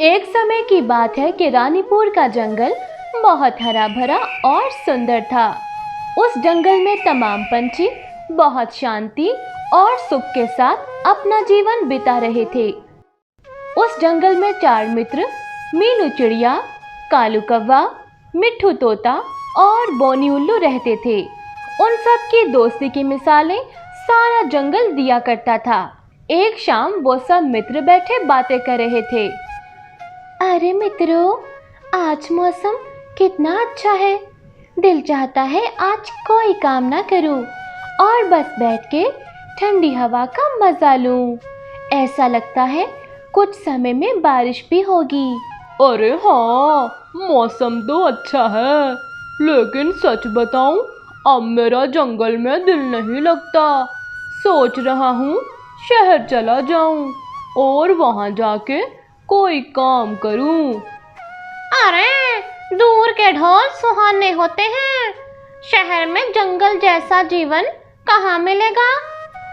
एक समय की बात है कि रानीपुर का जंगल बहुत हरा भरा और सुंदर था। उस जंगल में तमाम पंछी बहुत शांति और सुख के साथ अपना जीवन बिता रहे थे। उस जंगल में 4 मित्र मीनू चिड़िया, कालू कौवा, मिट्ठू तोता और बोनी उल्लू रहते थे। उन सब की दोस्ती की मिसालें सारा जंगल दिया करता था। एक शाम वो सब मित्र बैठे बातें कर रहे थे। अरे मित्रों, आज मौसम कितना अच्छा है। दिल चाहता है आज कोई काम ना करूं और बस बैठ के ठंडी हवा का मजा लूं। ऐसा लगता है कुछ समय में बारिश भी होगी। अरे हाँ, मौसम तो अच्छा है, लेकिन सच बताऊं, अब मेरा जंगल में दिल नहीं लगता। सोच रहा हूँ शहर चला जाऊं और वहाँ जाके कोई काम करूं। अरे दूर के ढोल सुहाने होते हैं, शहर में जंगल जैसा जीवन कहाँ मिलेगा।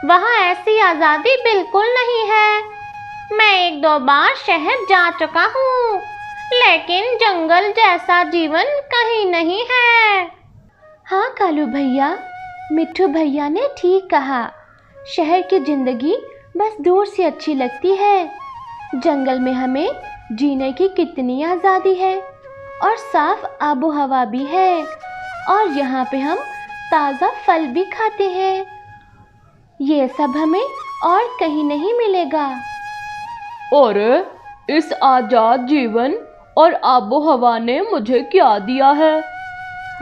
वहाँ ऐसी आज़ादी बिल्कुल नहीं है। मैं 1-2 बार शहर जा चुका हूँ, लेकिन जंगल जैसा जीवन कहीं नहीं है। हाँ कालू भैया, मिट्ठू भैया ने ठीक कहा। शहर की जिंदगी बस दूर से अच्छी लगती है। जंगल में हमें जीने की कितनी आज़ादी है और साफ आबो हवा भी है, और यहाँ पे हम ताज़ा फल भी खाते हैं। ये सब हमें और कहीं नहीं मिलेगा। अरे इस आजाद जीवन और आबो हवा ने मुझे क्या दिया है।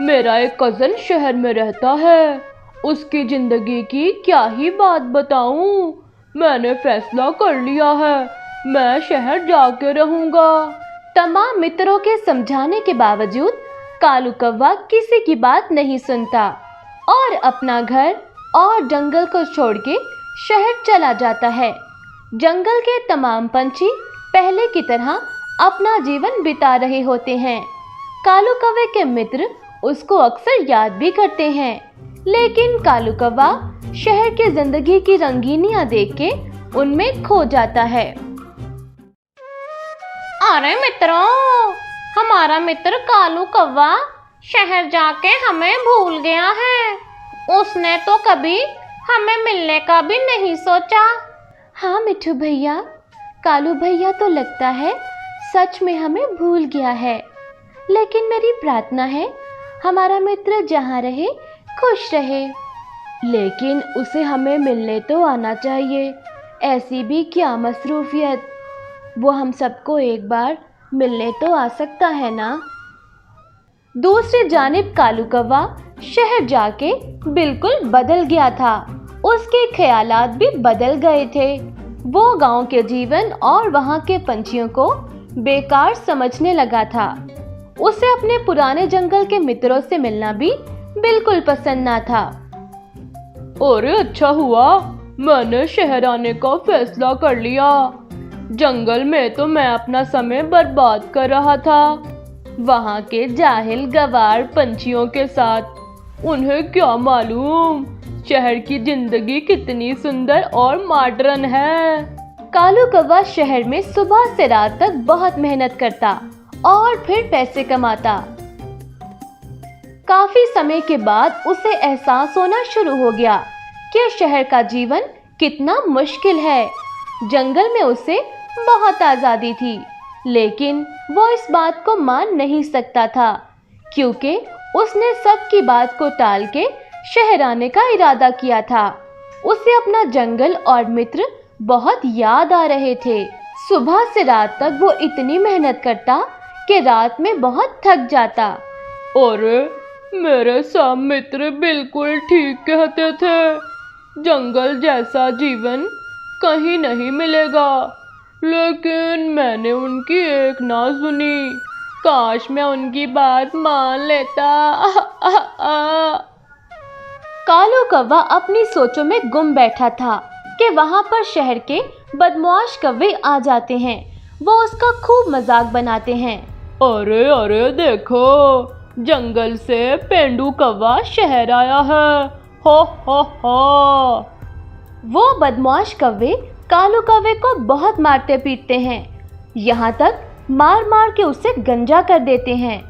मेरा एक कज़न शहर में रहता है, उसकी जिंदगी की क्या ही बात बताऊं। मैंने फैसला कर लिया है, मैं शहर जाके रहूंगा। तमाम मित्रों के समझाने के बावजूद कालू कौवा किसी की बात नहीं सुनता और अपना घर और जंगल को छोड़ के शहर चला जाता है। जंगल के तमाम पंछी पहले की तरह अपना जीवन बिता रहे होते हैं। कालू कौवे के मित्र उसको अक्सर याद भी करते हैं, लेकिन कालू कौवा शहर की जिंदगी की रंगीनियां देख के उनमें खो जाता है। अरे मित्रों, हमारा मित्र कालू कौवा शहर जाके हमें भूल गया है। उसने तो कभी हमें मिलने का भी नहीं सोचा। हाँ मिट्ठू भैया, कालू भैया तो लगता है सच में हमें भूल गया है, लेकिन मेरी प्रार्थना है हमारा मित्र जहाँ रहे खुश रहे। लेकिन उसे हमें मिलने तो आना चाहिए। ऐसी भी क्या मसरूफियत, वो हम सबको एक बार मिलने तो आ सकता है ना। दूसरी जानिब कालू कौवा शहर जाके बिल्कुल बदल गया था। उसके ख्यालात भी बदल गए थे। वो गांव के जीवन और वहां के पंछियों को बेकार समझने लगा था। उसे अपने पुराने जंगल के मित्रों से मिलना भी बिल्कुल पसंद ना था। अरे अच्छा हुआ मैंने शहर आने का फैसला कर लिया। जंगल में तो मैं अपना समय बर्बाद कर रहा था, वहाँ के जाहिल गवार पंछियों के साथ। उन्हें क्या मालूम शहर की जिंदगी कितनी सुंदर और मॉडर्न है। कालू कौवा शहर में सुबह से रात तक बहुत मेहनत करता और फिर पैसे कमाता। काफी समय के बाद उसे एहसास होना शुरू हो गया कि शहर का जीवन कितना मुश्किल है। जंगल में उसे बहुत आजादी थी, लेकिन वो इस बात को मान नहीं सकता था, क्योंकि उसने सबकी बात को टाल के शहर आने का इरादा किया था। उसे अपना जंगल और मित्र बहुत याद आ रहे थे। सुबह से रात तक वो इतनी मेहनत करता कि रात में बहुत थक जाता। अरे मेरे सब मित्र बिल्कुल ठीक कहते थे, जंगल जैसा जीवन कहीं नहीं मिलेगा। लेकिन मैंने उनकी एक ना सुनी। काश मैं उनकी बात मान लेता। कालू कौवा अपनी सोचों में गुम बैठा था कि वहां पर शहर के बदमाश कौवे आ जाते हैं। वो उसका खूब मजाक बनाते हैं। अरे अरे देखो, जंगल से पेंडू कौवा शहर आया है। हो हो। वो बदमाश कौवे कालू कौवे को बहुत मारते पीटते हैं, यहाँ तक मार मार के उसे गंजा कर देते हैं।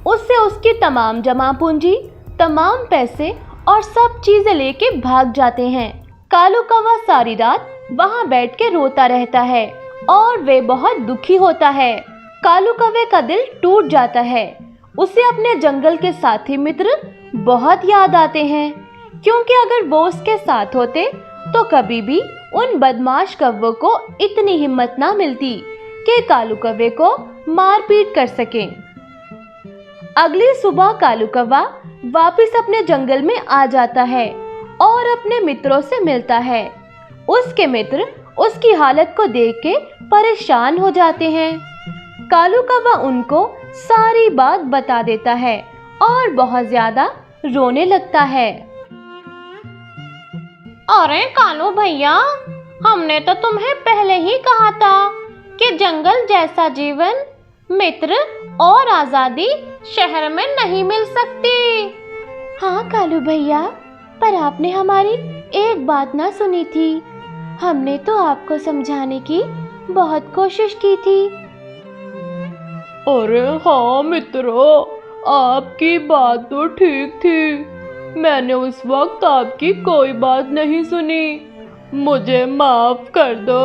उससे उसकी तमाम जमा पूंजी, तमाम पैसे और सब चीजें लेके भाग जाते हैं। कालू कौवा सारी रात वहां बैठ के रोता रहता है और वे बहुत दुखी होता है। कालू कौवे का दिल टूट जाता है। उसे अपने जंगल के साथी मित्र बहुत याद आते हैं, क्योंकि अगर वो उसके साथ होते तो कभी भी उन बदमाश कौवों को इतनी हिम्मत ना मिलती कि कालू कौवे को मारपीट कर सके। अगली सुबह कालू कौवा वापस अपने जंगल में आ जाता है और अपने मित्रों से मिलता है। उसके मित्र उसकी हालत को देख के परेशान हो जाते हैं। कालू कौवा उनको सारी बात बता देता है और बहुत ज्यादा रोने लगता है। अरे कालू भैया, हमने तो तुम्हें पहले ही कहा था कि जंगल जैसा जीवन, मित्र और आजादी शहर में नहीं मिल सकती। हाँ कालू भैया, पर आपने हमारी एक बात ना सुनी थी। हमने तो आपको समझाने की बहुत कोशिश की थी। अरे हाँ मित्रों, आपकी बात तो ठीक थी। मैंने उस वक्त आपकी कोई बात नहीं सुनी। मुझे माफ कर दो।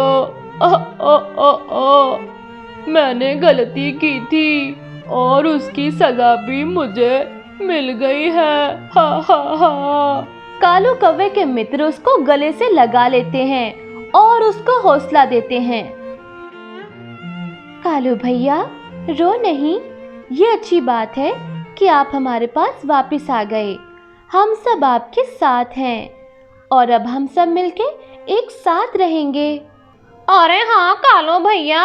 मैंने गलती की थी और उसकी सजा भी मुझे मिल गई है। हा हा हा। कालू कौवे के मित्र उसको गले से लगा लेते हैं और उसको हौसला देते हैं। कालू भैया, रो नहीं, ये अच्छी बात है कि आप हमारे पास वापस आ गए। हम सब आपके साथ हैं और अब हम सब मिलके एक साथ रहेंगे। अरे हाँ कालू भैया,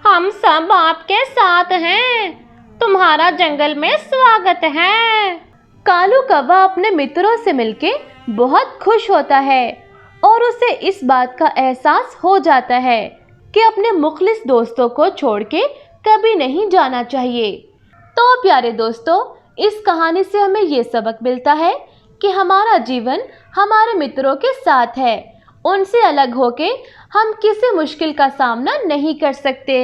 हम सब आपके साथ हैं। तुम्हारा जंगल में स्वागत है। कालू कौवा अपने मित्रों से मिलके बहुत खुश होता है और उसे इस बात का एहसास हो जाता है कि अपने मुखलिस दोस्तों को छोड़ के कभी नहीं जाना चाहिए। तो प्यारे दोस्तों, इस कहानी से हमें ये सबक मिलता है कि हमारा जीवन हमारे मित्रों के साथ है। उनसे अलग होके हम किसी मुश्किल का सामना नहीं कर सकते।